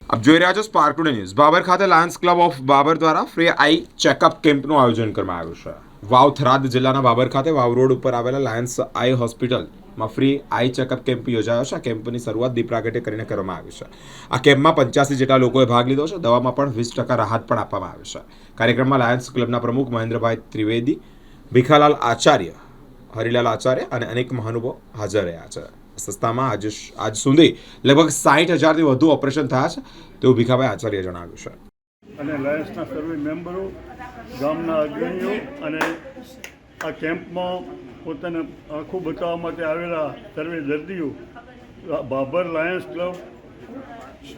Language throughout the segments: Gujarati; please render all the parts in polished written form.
આપ જોઈ રહ્યા છો સ્પાર્ક ટુડે ન્યૂઝ. બાબર ખાતે લાયન્સ ક્લબ ઓફ બાબર દ્વારા ફ્રી આઈ ચેકઅપ કેમ્પનું આયોજન કરવામાં આવ્યું છે. વાવ થરાદ જિલ્લાના બાબર ખાતે વાવ રોડ ઉપર આવેલા લાયન્સ આઈ હોસ્પિટલમાં ફ્રી આઈ ચેકઅપ કેમ્પ યોજાયો છે. આ કેમ્પની શરૂઆત દીપ પ્રાગટ્ય કરીને કરવામાં આવી છે. આ કેમ્પમાં 85 જેટલા લોકોએ ભાગ લીધો છે. દવામાં પણ 20% રાહત પણ આપવામાં આવી છે. કાર્યક્રમમાં લાયન્સ ક્લબના પ્રમુખ મહેન્દ્રભાઈ ત્રિવેદી, ભીખાલાલ આચાર્ય, હરિલાલ આચાર્ય અને અનેક મહાનુભાવો હાજર રહ્યા છે. સંસ્થામાં આજ સુધી લગભગ 60,000થી વધુ ઓપરેશન થયા છે તેવું ભીખાભાઈ આચાર્ય જણાવ્યું છે. અને લાયન્સના સર્વે મેમ્બરો, ગામના અગ્રણીઓ અને આ કેમ્પમાં પોતાને આંખો બતાવવા માટે આવેલા સર્વે દર્દીઓ, બાબર લાયન્સ ક્લબ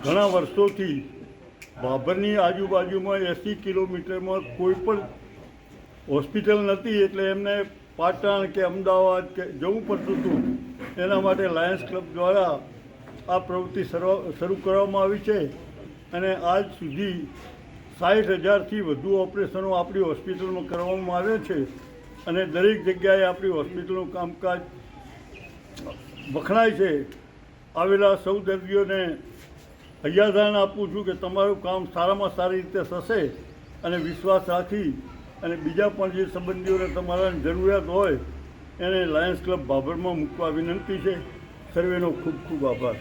ઘણા વર્ષોથી બાબરની આજુબાજુમાં 80 કિલોમીટરમાં કોઈ પણ હોસ્પિટલ નથી, એટલે એમને પાટણ કે અમદાવાદ કે જવું પડતું હતું. એના માટે લાયન્સ ક્લબ દ્વારા આ પ્રવૃત્તિ શરૂ કરવામાં આવી છે અને આજ સુધી 60,000થી વધુ ઓપરેશનો આપણી હોસ્પિટલમાં કરવામાં આવે છે અને દરેક જગ્યાએ આપણી હોસ્પિટલનું કામકાજ વખણાય છે. આવેલા સૌ દર્દીઓને હૈયાધારણ આપું છું કે તમારું કામ સારામાં સારી રીતે થશે અને વિશ્વાસ રાખી અને બીજા પણ જે સંબંધીઓને તમારા જરૂરિયાત હોય એને લાયન્સ ક્લબ બાબરમાં મૂકવા વિનંતી છે. સર્વેનો ખૂબ ખૂબ આભાર.